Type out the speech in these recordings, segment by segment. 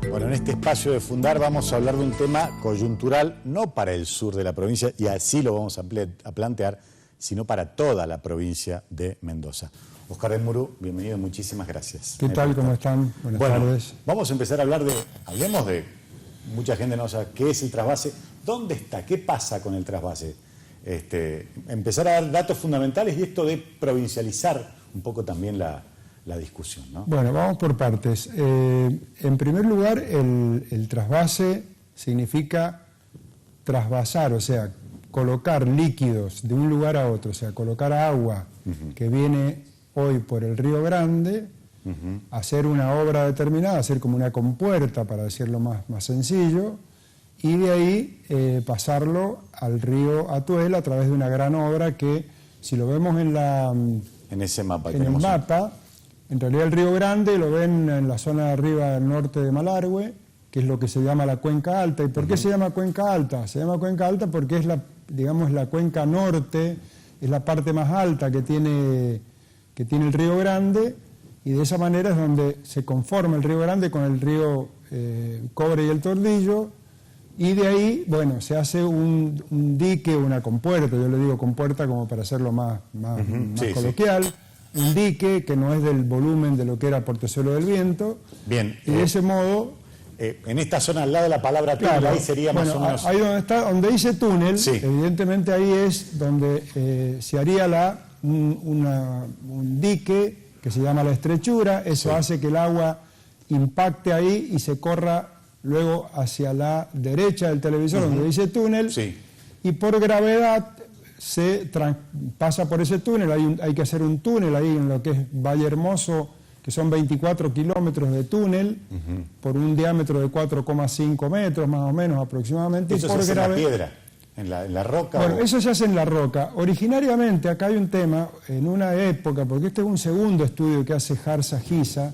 Bueno, en este espacio de Fundar vamos a hablar de un tema coyuntural, no para el sur de la provincia, y así lo vamos a plantear, sino para toda la provincia de Mendoza. Oscar Benmurú, bienvenido, muchísimas gracias. ¿Qué tal? ¿Cómo están? Buenas tardes. Vamos a empezar a hablar hablemos de, mucha gente no sabe qué es el trasvase, dónde está, qué pasa con el trasvase. Empezar a dar datos fundamentales y esto de provincializar un poco también la discusión, ¿no? Bueno, vamos por partes. En primer lugar, el trasvase significa trasvasar, o sea, colocar líquidos de un lugar a otro, o sea, colocar agua que viene hoy por el Río Grande, hacer una obra determinada, hacer como una compuerta, para decirlo más sencillo, y de ahí pasarlo al río Atuel a través de una gran obra que, si lo vemos en ese mapa, en realidad el Río Grande lo ven en la zona de arriba del norte de Malargüe, que es lo que se llama la Cuenca Alta. ¿Y por qué se llama Cuenca Alta? Se llama Cuenca Alta porque es la cuenca norte, es la parte más alta que tiene el Río Grande, y de esa manera es donde se conforma el Río Grande con el río Cobre y el Tordillo, y de ahí, bueno, se hace un dique, una compuerta, yo le digo compuerta como para hacerlo más coloquial. Sí. Un dique que no es del volumen de lo que era Portezuelo del Viento. Bien. Y de ese modo... en esta zona al lado de la palabra túnel, claro, ahí sería más o menos... Ahí donde dice túnel, sí, evidentemente ahí es donde se haría un dique que se llama la estrechura. Eso hace que el agua impacte ahí y se corra luego hacia la derecha del televisor, donde dice túnel, y por gravedad se pasa por ese túnel. Hay que hacer un túnel ahí en lo que es Valle Hermoso, que son 24 kilómetros de túnel, por un diámetro de 4,5 metros más o menos aproximadamente. ¿Eso se hace en la piedra, en la roca? Bueno, eso se hace en la roca. Originariamente, acá hay un tema, en una época, porque este es un segundo estudio que hace Jarza Giza,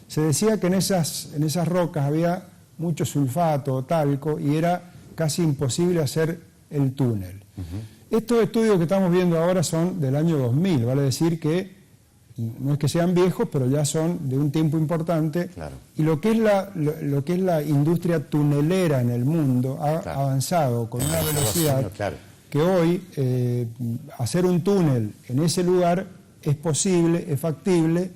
se decía que en esas rocas había mucho sulfato o talco y era casi imposible hacer el túnel. Estos estudios que estamos viendo ahora son del año 2000, vale decir que no es que sean viejos, pero ya son de un tiempo importante. Claro. Y lo que es la industria tunelera en el mundo ha avanzado con una velocidad que hoy hacer un túnel en ese lugar es posible, es factible,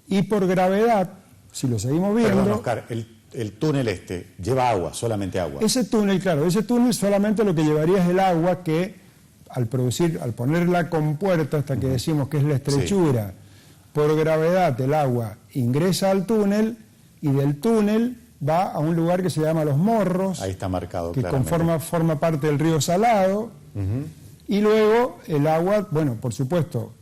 y por gravedad, si lo seguimos viendo... Perdón, Oscar, el túnel lleva agua, solamente agua. Ese túnel, claro, ese túnel solamente lo que llevaría es el agua que al poner la compuerta, hasta que decimos que es la estrechura, por gravedad el agua ingresa al túnel y del túnel va a un lugar que se llama Los Morros. Ahí está marcado, que forma parte del río Salado, y luego el agua, bueno, por supuesto,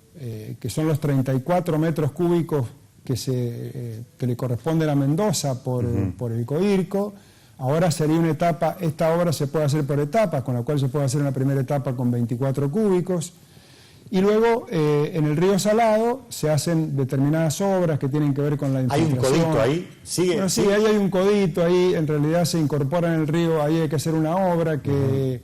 que son los 34 metros cúbicos que le corresponden a Mendoza por el Coirco. Ahora sería una etapa, esta obra se puede hacer por etapas, con la cual se puede hacer una primera etapa con 24 cúbicos. Y luego en el río Salado se hacen determinadas obras que tienen que ver con la infiltración. ¿Hay un codito ahí? Bueno, sí, ahí hay un codito, ahí en realidad se incorpora en el río, ahí hay que hacer una obra que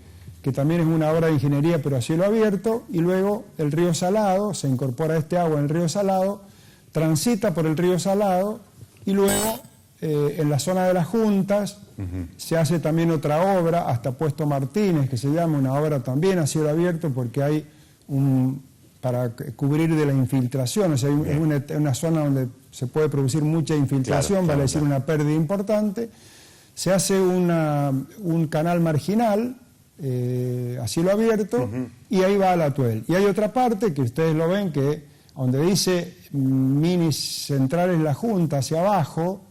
también es una obra de ingeniería, pero a cielo abierto. Y luego el río Salado, se incorpora este agua en el río Salado, transita por el río Salado y luego en la zona de las Juntas se hace también otra obra, hasta Puesto Martínez, que se llama una obra también a cielo abierto, porque hay para cubrir de la infiltración, o sea, es una zona donde se puede producir mucha infiltración, vale decir una pérdida importante. Se hace un canal marginal a cielo abierto y ahí va al Atuel. Y hay otra parte que ustedes lo ven, que donde dice mini centrales La Junta hacia abajo,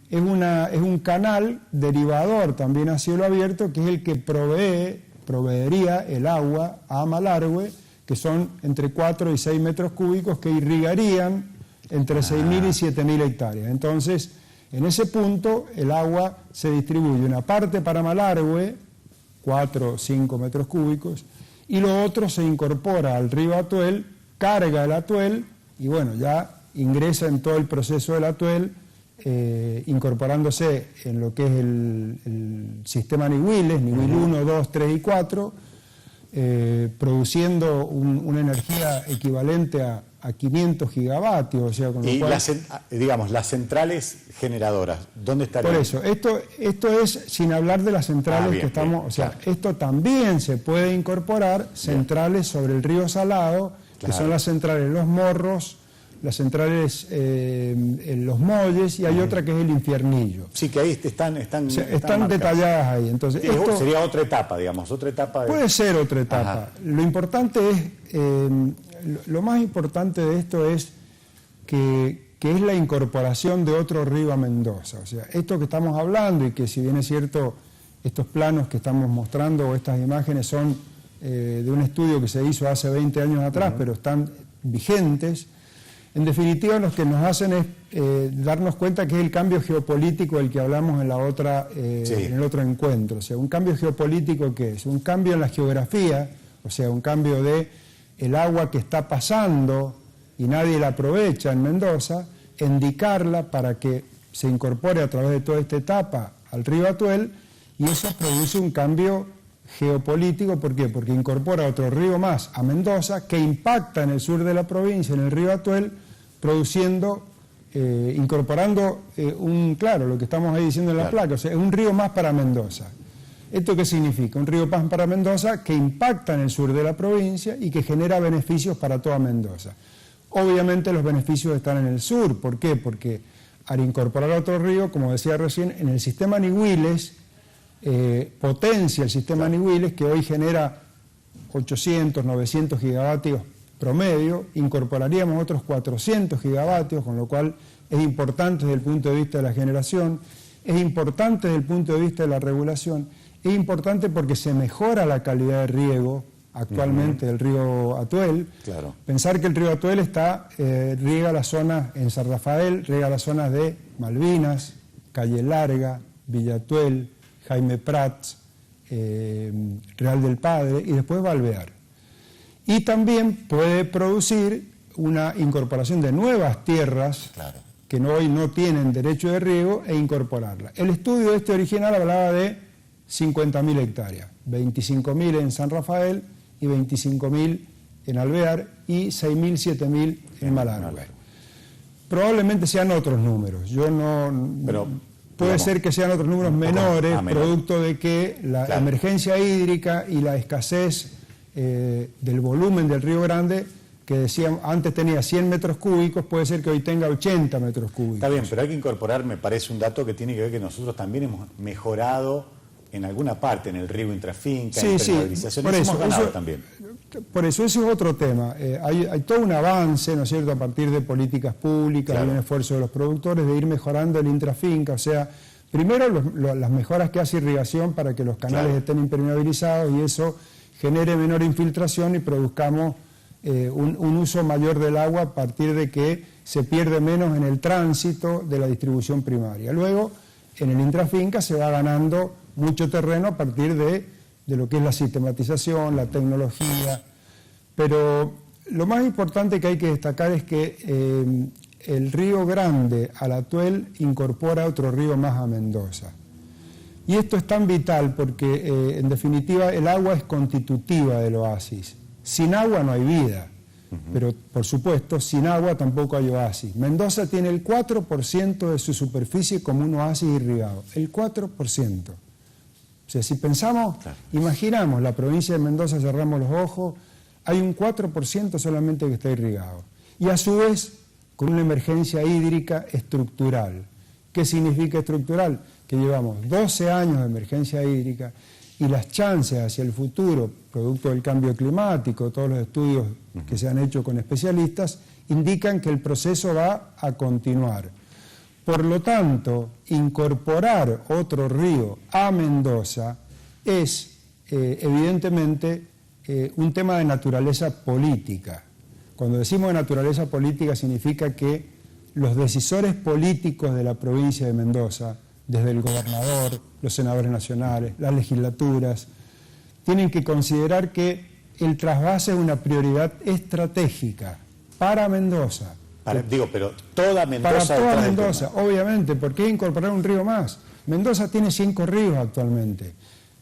es un canal derivador también a cielo abierto, que es el que proveería el agua a Malargüe, que son entre 4 y 6 metros cúbicos que irrigarían entre 6.000 y 7.000 hectáreas. Entonces, en ese punto, el agua se distribuye una parte para Malargüe, 4 o 5 metros cúbicos, y lo otro se incorpora al río Atuel, carga el Atuel, y bueno, ya ingresa en todo el proceso del Atuel, incorporándose en lo que es el sistema Nihuiles, Nihuil 1, 2, 3 y 4, produciendo una energía equivalente a a 500 gigavatios, o sea, con lo y cual... digamos, las centrales generadoras, ¿dónde estarían? Por eso, esto es sin hablar de las centrales bien, que estamos... bien, o sea, claro. esto también se puede incorporar centrales sobre el río Salado, que Claro. son las centrales Los Morros, las centrales en Los Molles, y hay otra que es el Infiernillo. Sí, que ahí están O sea, están marcadas. detalladas ahí. Entonces, Sí, esto sería otra etapa, digamos, otra etapa. puede ser otra etapa. Ajá. Lo importante es, lo más importante de esto es que es la incorporación de otro río a Mendoza. O sea, esto que estamos hablando, y que si bien es cierto, estos planos que estamos mostrando o estas imágenes son de un estudio que se hizo hace 20 años atrás, pero están vigentes. En definitiva, lo que nos hacen es darnos cuenta que es el cambio geopolítico del que hablamos en en el otro encuentro. O sea, un cambio geopolítico, ¿qué es? Un cambio en la geografía, o sea, un cambio de el agua que está pasando y nadie la aprovecha en Mendoza, indicarla para que se incorpore a través de toda esta etapa al río Atuel, y eso produce un cambio geopolítico. ¿Por qué? Porque incorpora otro río más a Mendoza, que impacta en el sur de la provincia, en el río Atuel, produciendo, incorporando claro, lo que estamos ahí diciendo en la placa, o sea, un río más para Mendoza. ¿Esto qué significa? Un río más para Mendoza que impacta en el sur de la provincia y que genera beneficios para toda Mendoza. Obviamente los beneficios están en el sur. ¿Por qué? Porque al incorporar otro río, como decía recién, en el sistema Nihuiles, potencia el sistema Nihuiles, que hoy genera 800, 900 gigavatios promedio, incorporaríamos otros 400 gigavatios, con lo cual es importante desde el punto de vista de la generación, es importante desde el punto de vista de la regulación, es importante porque se mejora la calidad de riego actualmente del río Atuel. Claro. Pensar que el río Atuel riega las zonas en San Rafael, riega las zonas de Malvinas, Calle Larga, Villa Atuel, Jaime Prats, Real del Padre, y después va a Alvear. Y también puede producir una incorporación de nuevas tierras que hoy no tienen derecho de riego e incorporarla. El estudio original hablaba de 50.000 hectáreas, 25.000 en San Rafael y 25.000 en Alvear y 6.000, 7.000 en Malargüe. Probablemente sean otros números, puede ser que sean otros números menores, producto de que la emergencia hídrica y la escasez del volumen del Río Grande, que decíamos antes tenía 100 metros cúbicos, puede ser que hoy tenga 80 metros cúbicos. Está bien, pero hay que incorporar, me parece, un dato que tiene que ver que nosotros también hemos mejorado en alguna parte, en el río intrafinca, en impermeabilización, por eso, hemos ganado también. Por eso ese es otro tema. Hay todo un avance, ¿no es cierto?, a partir de políticas públicas, hay un esfuerzo de los productores de ir mejorando el intrafinca, o sea, primero las mejoras que hace irrigación para que los canales estén impermeabilizados y eso genere menor infiltración y produzcamos un uso mayor del agua a partir de que se pierde menos en el tránsito de la distribución primaria. Luego, en el intrafinca se va ganando mucho terreno a partir de lo que es la sistematización, la tecnología, pero lo más importante que hay que destacar es que el Río Grande al Atuel incorpora otro río más a Mendoza. Y esto es tan vital porque, en definitiva, el agua es constitutiva del oasis. Sin agua no hay vida, pero, por supuesto, sin agua tampoco hay oasis. Mendoza tiene el 4% de su superficie como un oasis irrigado, el 4%. O sea, si pensamos, imaginamos la provincia de Mendoza, cerramos los ojos, hay un 4% solamente que está irrigado. Y a su vez, con una emergencia hídrica estructural. ¿Qué significa estructural? Que llevamos 12 años de emergencia hídrica y las chances hacia el futuro, producto del cambio climático, todos los estudios que se han hecho con especialistas, indican que el proceso va a continuar. Por lo tanto, incorporar otro río a Mendoza es, evidentemente, un tema de naturaleza política. Cuando decimos de naturaleza política significa que los decisores políticos de la provincia de Mendoza, desde el gobernador, los senadores nacionales, las legislaturas, tienen que considerar que el trasvase es una prioridad estratégica para Mendoza. Pero toda Mendoza... Para toda Mendoza, obviamente, porque hay que incorporar un río más. Mendoza tiene 5 ríos actualmente.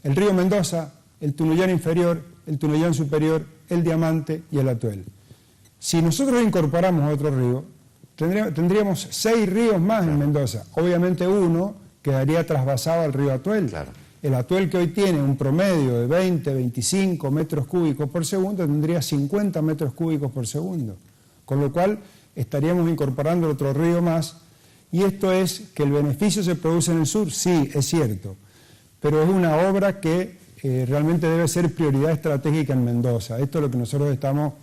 El río Mendoza, el Tunuyán Inferior, el Tunuyán Superior, el Diamante y el Atuel. Si nosotros incorporamos otro río, tendríamos 6 ríos más en Mendoza. Obviamente uno quedaría trasvasado al río Atuel. Claro. El Atuel, que hoy tiene un promedio de 20, 25 metros cúbicos por segundo, tendría 50 metros cúbicos por segundo. Con lo cual estaríamos incorporando otro río más. Y esto es que el beneficio se produce en el sur, sí, es cierto. Pero es una obra que realmente debe ser prioridad estratégica en Mendoza. Esto es lo que nosotros estamos,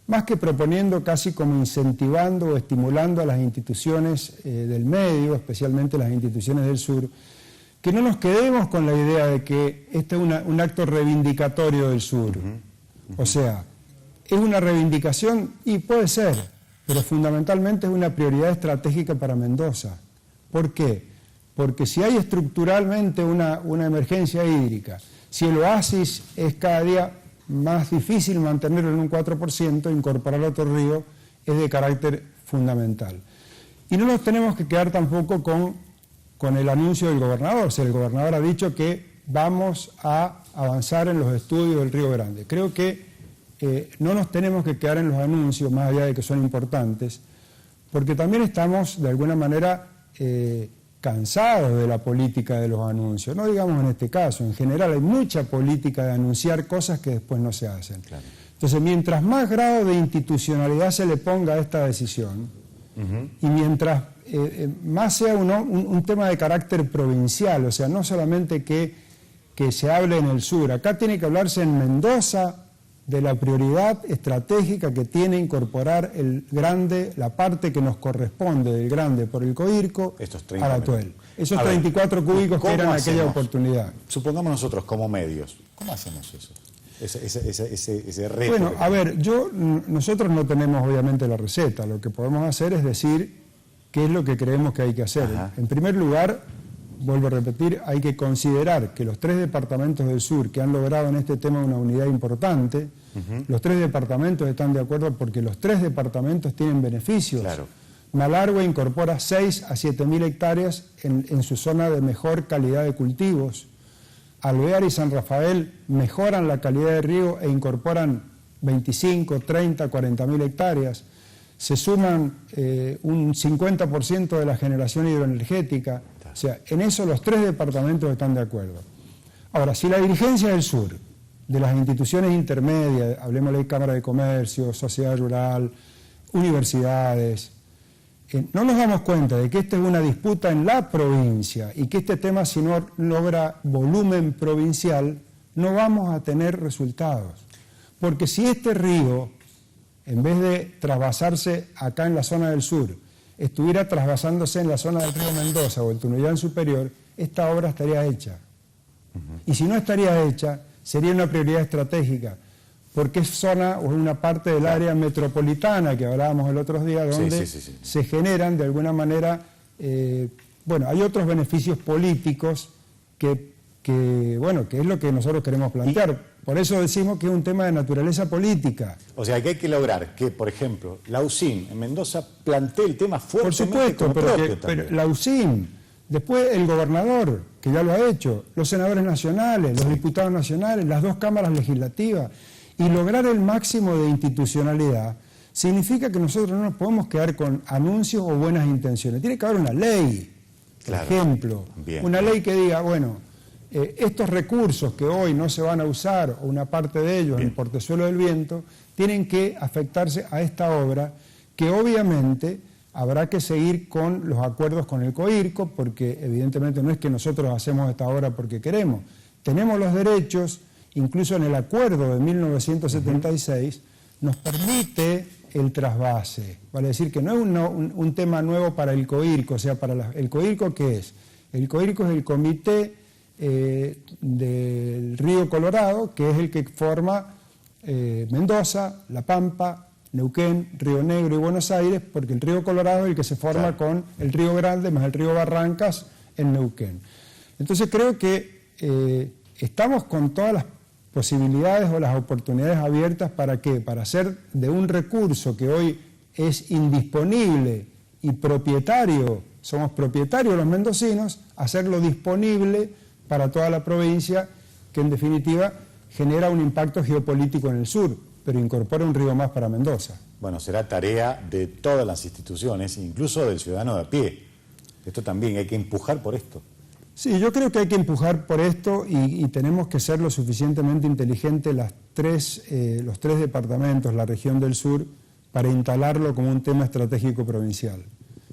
más que proponiendo, casi como incentivando o estimulando a las instituciones del medio, especialmente las instituciones del sur, que no nos quedemos con la idea de que este es un acto reivindicatorio del sur. O sea, es una reivindicación, y puede ser, pero fundamentalmente es una prioridad estratégica para Mendoza. ¿Por qué? Porque si hay estructuralmente una emergencia hídrica, si el oasis es cada día más difícil mantenerlo en un 4%, incorporar otro río es de carácter fundamental. Y no nos tenemos que quedar tampoco con el anuncio del gobernador. O sea, el gobernador ha dicho que vamos a avanzar en los estudios del Río Grande. Creo que no nos tenemos que quedar en los anuncios, más allá de que son importantes, porque también estamos, de alguna manera, cansados de la política de los anuncios. No digamos en este caso, en general hay mucha política de anunciar cosas que después no se hacen. Claro. Entonces, mientras más grado de institucionalidad se le ponga a esta decisión, y mientras más sea un tema de carácter provincial, o sea, no solamente que se hable en el sur, acá tiene que hablarse en Mendoza de la prioridad estratégica que tiene incorporar el Grande, la parte que nos corresponde del Grande por el Coirco al Atuel. Esos 34 cúbicos que eran aquella oportunidad. Supongamos nosotros como medios, ¿cómo hacemos eso? Ese reto. Bueno, a ver, nosotros no tenemos obviamente la receta. Lo que podemos hacer es decir qué es lo que creemos que hay que hacer. Ajá. En primer lugar, vuelvo a repetir, hay que considerar que los 3 departamentos del sur que han logrado en este tema una unidad importante, los 3 departamentos están de acuerdo porque los 3 departamentos tienen beneficios. Claro. Malargüe incorpora 6 a 7.000 hectáreas en su zona de mejor calidad de cultivos. Alvear y San Rafael mejoran la calidad de riego e incorporan 25, 30, 40.000 hectáreas. Se suman un 50% de la generación hidroenergética. O sea, en eso los 3 departamentos están de acuerdo. Ahora, si la dirigencia del sur, de las instituciones intermedias, hablemos de Cámara de Comercio, Sociedad Rural, universidades, no nos damos cuenta de que esta es una disputa en la provincia y que este tema, si no logra volumen provincial, no vamos a tener resultados. Porque si este río, en vez de trasvasarse acá en la zona del sur, estuviera trasvasándose en la zona del río Mendoza o el Tunuyán Superior, esta obra estaría hecha. Y si no estaría hecha, sería una prioridad estratégica, porque es zona o una parte del área metropolitana que hablábamos el otro día, donde se generan de alguna manera, bueno, hay otros beneficios políticos que es lo que nosotros queremos plantear. Por eso decimos que es un tema de naturaleza política. O sea, que hay que lograr que, por ejemplo, la UCIN en Mendoza plantee el tema fuertemente. Por supuesto, pero la UCIN, después el gobernador, que ya lo ha hecho, los senadores nacionales, los diputados nacionales, las 2 cámaras legislativas, y lograr el máximo de institucionalidad significa que nosotros no nos podemos quedar con anuncios o buenas intenciones. Tiene que haber una ley, por ejemplo, una ley que diga, bueno, estos recursos que hoy no se van a usar, o una parte de ellos en el portezuelo del viento, tienen que afectarse a esta obra, que obviamente habrá que seguir con los acuerdos con el Coirco, porque evidentemente no es que nosotros hacemos esta obra porque queremos. Tenemos los derechos, incluso en el acuerdo de 1976, nos permite el trasvase. Vale decir que no es un tema nuevo para el Coirco, o sea, para el Coirco, ¿qué es? El Coirco es el comité del Río Colorado, que es el que forma Mendoza, La Pampa, Neuquén, Río Negro y Buenos Aires, porque el Río Colorado es el que se forma con el Río Grande más el Río Barrancas en Neuquén. Entonces creo que estamos con todas las posibilidades o las oportunidades abiertas para ¿qué? Para hacer de un recurso que hoy es indisponible y propietario, somos propietarios los mendocinos, hacerlo disponible para toda la provincia, que en definitiva genera un impacto geopolítico en el sur. pero incorpora un río más para Mendoza. Bueno, será tarea de todas las instituciones, incluso del ciudadano de a pie. Esto también, hay que empujar por esto. Sí, yo creo que hay que empujar por esto y tenemos que ser lo suficientemente inteligentes los tres departamentos, la región del sur, para instalarlo como un tema estratégico provincial.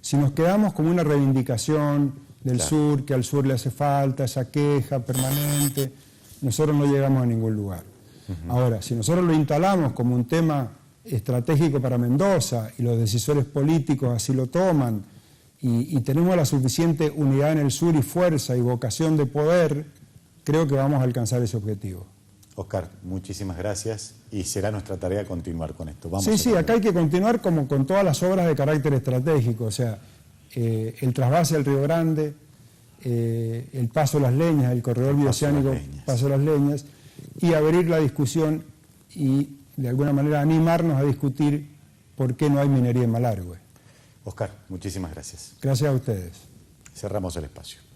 Si nos quedamos como una reivindicación del sur, que al sur le hace falta, esa queja permanente, nosotros no llegamos a ningún lugar. Ahora, si nosotros lo instalamos como un tema estratégico para Mendoza y los decisores políticos así lo toman y tenemos la suficiente unidad en el sur y fuerza y vocación de poder, creo que vamos a alcanzar ese objetivo. Oscar, muchísimas gracias y será nuestra tarea continuar con esto. Sí, acá hay que continuar como con todas las obras de carácter estratégico, o sea, el trasvase al Río Grande, el Paso Las Leñas, el corredor bioceánico Paso Las Leñas, y abrir la discusión y de alguna manera animarnos a discutir por qué no hay minería en Malargüe. Oscar, muchísimas gracias. Gracias a ustedes. Cerramos el espacio.